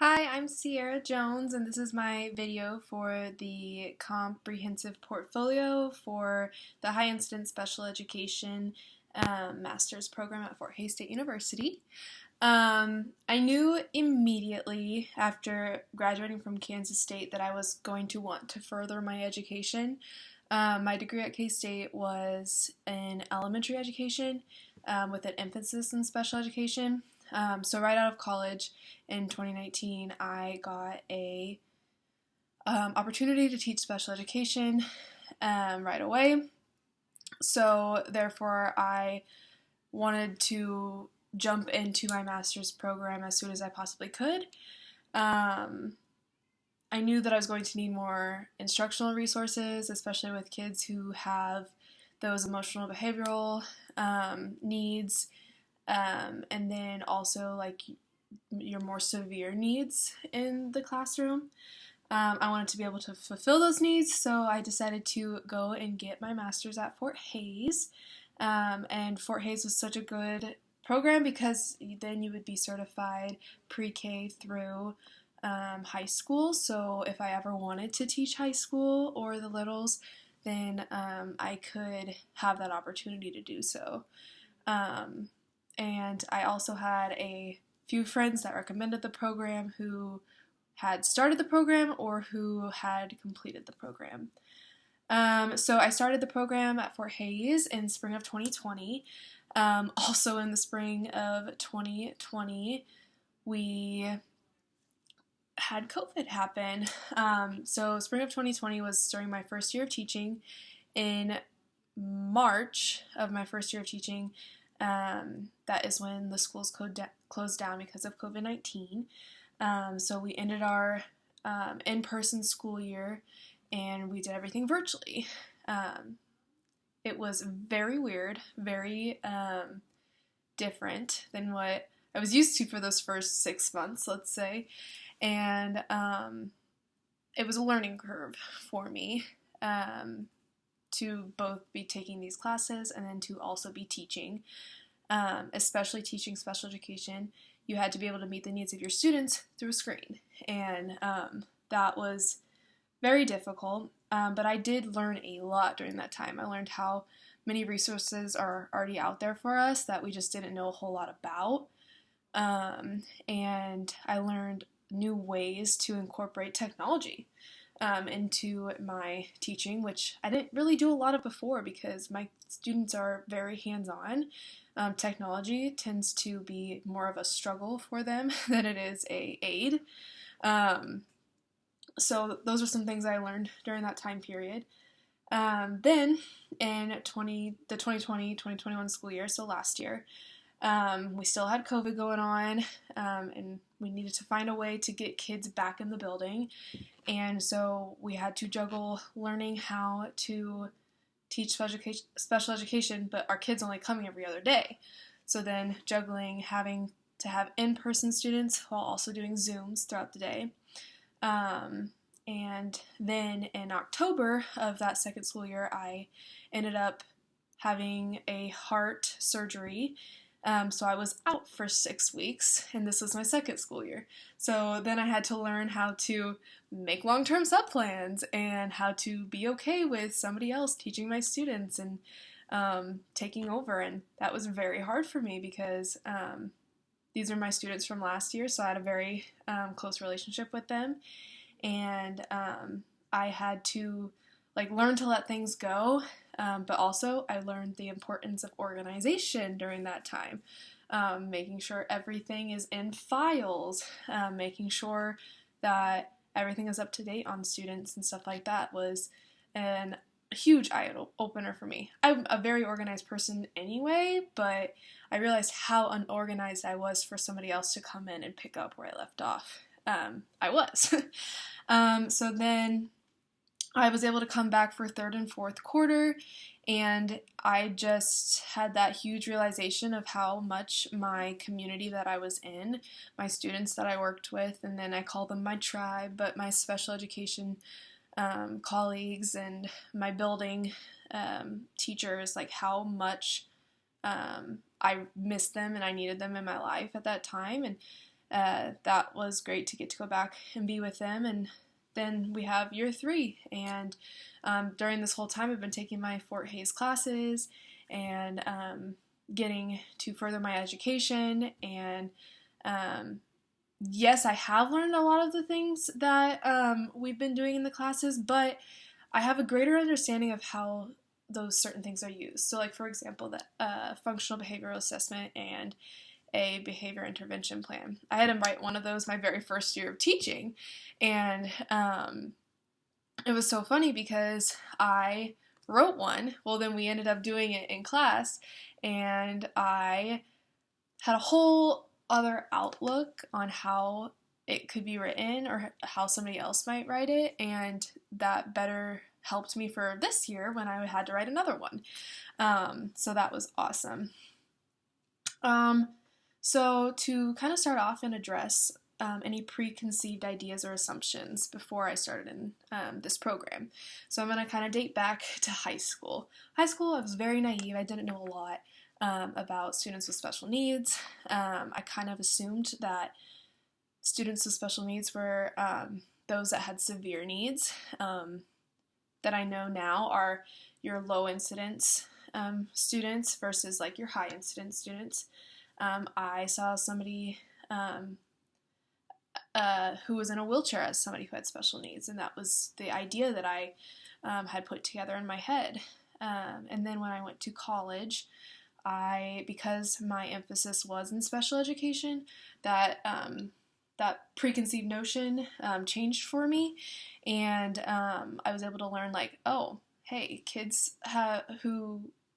Hi, I'm Sierra Jones, and this is my video for the comprehensive portfolio for the High Incidence Special Education Master's Program at Fort Hays State University. I knew immediately after graduating from Kansas State that I was going to want to further my education. My degree at K-State was in elementary education with an emphasis in special education. So right out of college in 2019, I got a opportunity to teach special education right away. So therefore, I wanted to jump into my master's program as soon as I possibly could. Um, I knew that I was going to need more instructional resources, especially with kids who have those emotional behavioral needs, and then also like your more severe needs in the classroom. I wanted to be able to fulfill those needs, so I decided to go and get my master's at Fort Hays. And Fort Hays was such a good program because then you would be certified pre-K through high school. So if I ever wanted to teach high school or the littles, then I could have that opportunity to do so. And I also had a few friends that recommended the program who had started the program or who had completed the program. So I started the program at Fort Hays in spring of 2020. Also in the spring of 2020, we had COVID happen. So spring of 2020 was during my first year of teaching. In March of my first year of teaching, that is when the schools closed down because of COVID-19. So we ended our in-person school year and we did everything virtually. It was very weird, very different than what I was used to for those first 6 months, let's say. And it was a learning curve for me to both be taking these classes and then to also be teaching, especially teaching special education. You had to be able to meet the needs of your students through a screen, and that was very difficult, but I did learn a lot during that time. I learned how many resources are already out there for us that we just didn't know a whole lot about, and I learned new ways to incorporate technology into my teaching, which I didn't really do a lot of before because my students are very hands-on. Technology tends to be more of a struggle for them than it is a aid. So those are some things I learned during that time period. Then in the 2020-2021 school year, so last year, we still had COVID going on, and we needed to find a way to get kids back in the building. And so we had to juggle learning how to teach special education, but our kids only coming every other day. So then juggling having to have in-person students while also doing Zooms throughout the day. And then in October of that second school year, I ended up having a heart surgery. So I was out for 6 weeks, and this was my second school year. So then I had to learn how to make long-term sub plans and how to be okay with somebody else teaching my students and taking over. And that was very hard for me because these are my students from last year, so I had a very close relationship with them. And I had to learn to let things go, but also I learned the importance of organization during that time, making sure everything is in files, making sure that everything is up to date on students and stuff like that was a huge eye opener for me. I'm a very organized person anyway, but I realized how unorganized I was for somebody else to come in and pick up where I left off. I was. So then I was able to come back for third and fourth quarter, and I just had that huge realization of how much my community that I was in, my students that I worked with, and then I call them my tribe, but my special education colleagues and my building teachers, how much I missed them and I needed them in my life at that time. And that was great to get to go back and be with them. And then we have year 3, and during this whole time I've been taking my Fort Hays classes and getting to further my education. And yes, I have learned a lot of the things that we've been doing in the classes, but I have a greater understanding of how those certain things are used. So like, for example, the functional behavioral assessment and a behavior intervention plan. I had to write one of those my very first year of teaching, and it was so funny because I wrote one. Well, then we ended up doing it in class, and I had a whole other outlook on how it could be written or how somebody else might write it, and that better helped me for this year when I had to write another one. So that was awesome. So to kind of start off and address any preconceived ideas or assumptions before I started in this program. So I'm going to kind of date back to high school. High school, I was very naive. I didn't know a lot about students with special needs. I kind of assumed that students with special needs were those that had severe needs, that I know now are your low incidence students versus like your high incidence students. I saw somebody who was in a wheelchair as somebody who had special needs, and that was the idea that I had put together in my head. And then when I went to college, because my emphasis was in special education, that preconceived notion changed for me, and I was able to learn like, oh, hey,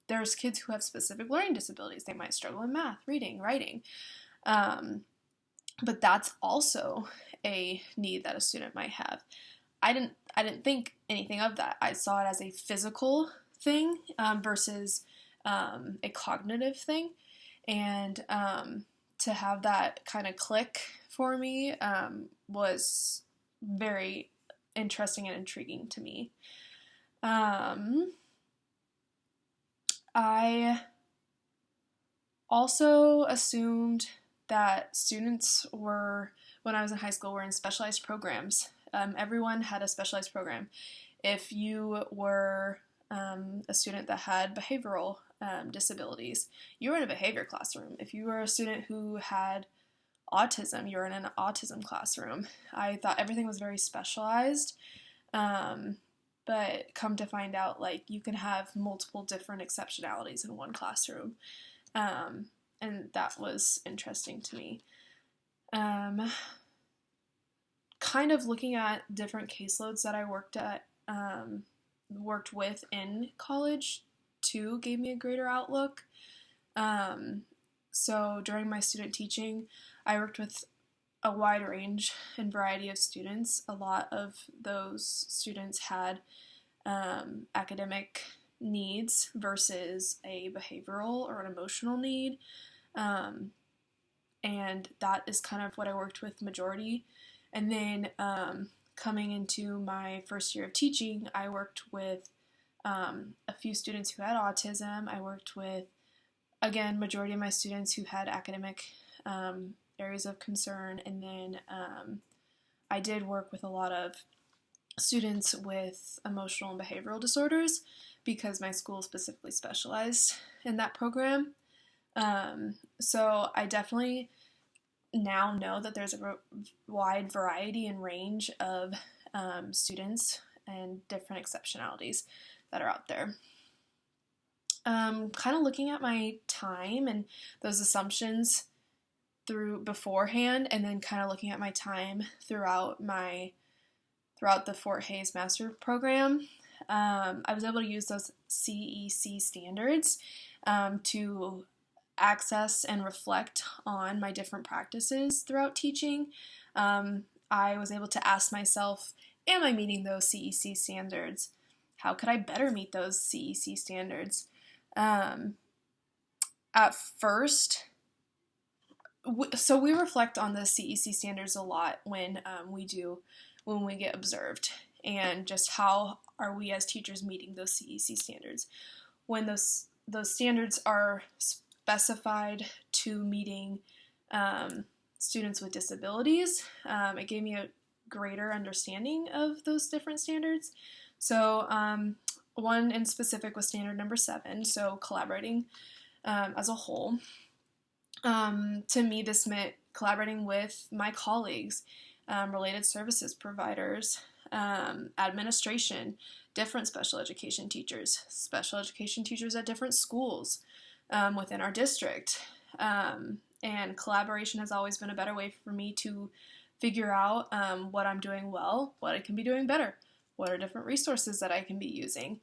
there's kids who have specific learning disabilities. They might struggle in math, reading, writing. But that's also a need that a student might have. I didn't think anything of that. I saw it as a physical thing versus a cognitive thing. And to have that kind of click for me was very interesting and intriguing to me. I also assumed that students when I was in high school, were in specialized programs. Everyone had a specialized program. If you were a student that had behavioral disabilities, you were in a behavior classroom. If you were a student who had autism, you were in an autism classroom. I thought everything was very specialized. But come to find out, like, you can have multiple different exceptionalities in one classroom. And that was interesting to me. Kind of looking at different caseloads that I worked with in college too gave me a greater outlook. So during my student teaching, I worked with a wide range and variety of students. A lot of those students had academic needs versus a behavioral or an emotional need. And that is kind of what I worked with majority. And then coming into my first year of teaching, I worked with a few students who had autism. I worked with, again, majority of my students who had academic areas of concern. And then I did work with a lot of students with emotional and behavioral disorders because my school specifically specialized in that program. So I definitely now know that there's a wide variety and range of students and different exceptionalities that are out there. Kind of looking at my time and those assumptions beforehand, and then kind of looking at my time throughout the Fort Hays Master Program, I was able to use those CEC standards to access and reflect on my different practices throughout teaching. I was able to ask myself, am I meeting those CEC standards? How could I better meet those CEC standards? At first, so we reflect on the CEC standards a lot when we get observed, and just how are we as teachers meeting those CEC standards. When those standards are specified to meeting students with disabilities. It gave me a greater understanding of those different standards. So one in specific was standard number 7, so collaborating as a whole. To me, this meant collaborating with my colleagues, related services providers, administration, different special education teachers at different schools within our district. And collaboration has always been a better way for me to figure out what I'm doing well, what I can be doing better, what are different resources that I can be using.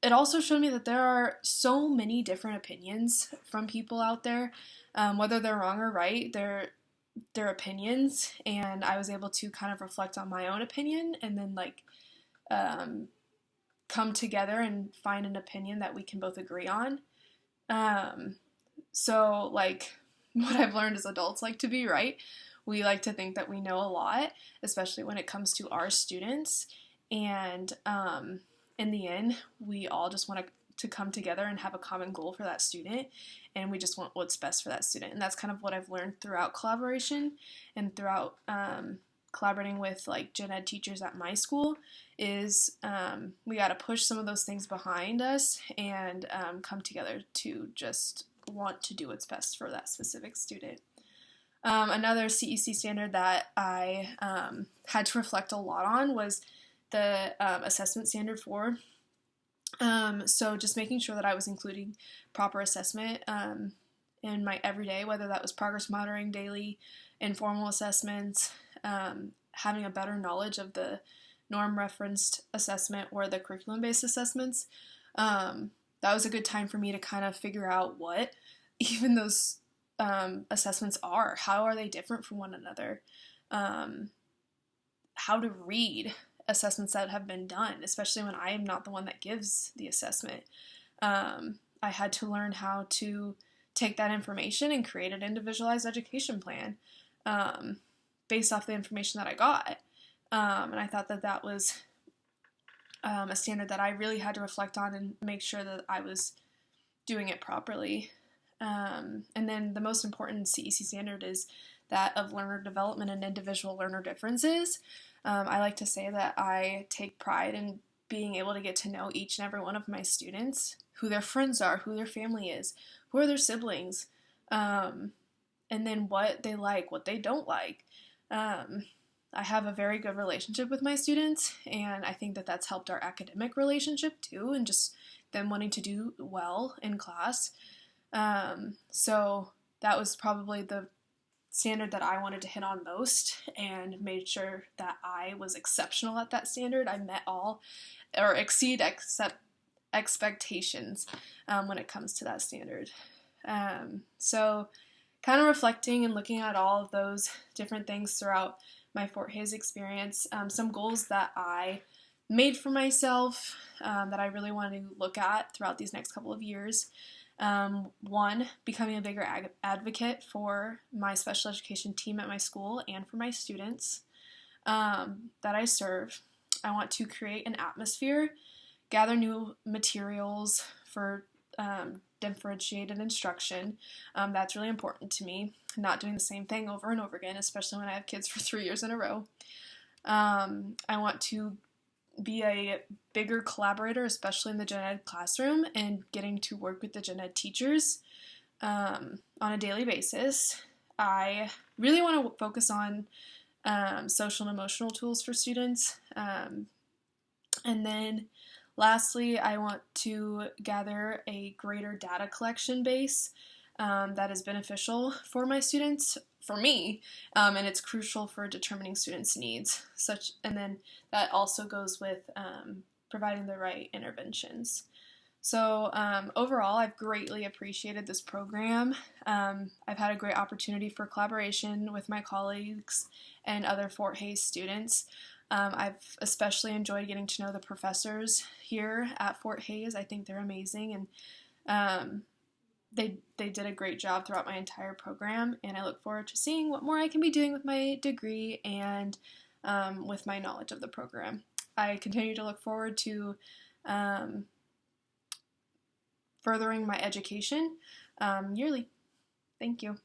It also showed me that there are so many different opinions from people out there, whether they're wrong or right, they're opinions, and I was able to kind of reflect on my own opinion and then come together and find an opinion that we can both agree on. So what I've learned as adults like to be right. We like to think that we know a lot, especially when it comes to our students, and in the end, we all just want to come together and have a common goal for that student, and we just want what's best for that student. And that's kind of what I've learned throughout collaboration and throughout collaborating with gen ed teachers at my school is we got to push some of those things behind us and come together to just want to do what's best for that specific student. Another CEC standard that I had to reflect a lot on was the assessment standard 4. So just making sure that I was including proper assessment in my everyday, whether that was progress monitoring, daily, informal assessments, having a better knowledge of the norm referenced assessment or the curriculum-based assessments. That was a good time for me to kind of figure out what even those assessments are. How are they different from one another? How to read assessments that have been done, especially when I am not the one that gives the assessment. I had to learn how to take that information and create an individualized education plan based off the information that I got. And I thought that that was a standard that I really had to reflect on and make sure that I was doing it properly. And then the most important CEC standard is that of learner development and individual learner differences. I like to say that I take pride in being able to get to know each and every one of my students, who their friends are, who their family is, who are their siblings, and then what they like, what they don't like. I have a very good relationship with my students, and I think that that's helped our academic relationship too, and just them wanting to do well in class. So that was probably the standard that I wanted to hit on most, and made sure that I was exceptional at that standard. I met all or exceed expectations when it comes to that standard. So kind of reflecting and looking at all of those different things throughout my Fort Hays experience, some goals that I made for myself that I really want to look at throughout these next couple of years. One, becoming a bigger advocate for my special education team at my school and for my students that I serve. I want to create an atmosphere, gather new materials for differentiated instruction. That's really important to me, not doing the same thing over and over again, especially when I have kids for 3 years in a row. I want to be a bigger collaborator, especially in the gen ed classroom, and getting to work with the gen ed teachers on a daily basis. I really want to focus on social and emotional tools for students. And then lastly, I want to gather a greater data collection base that is beneficial for my students, for me, and it's crucial for determining students' needs. And then that also goes with providing the right interventions. So overall, I've greatly appreciated this program. I've had a great opportunity for collaboration with my colleagues and other Fort Hays students. I've especially enjoyed getting to know the professors here at Fort Hays. I think they're amazing, and they did a great job throughout my entire program, and I look forward to seeing what more I can be doing with my degree and with my knowledge of the program. I continue to look forward to furthering my education yearly. Thank you.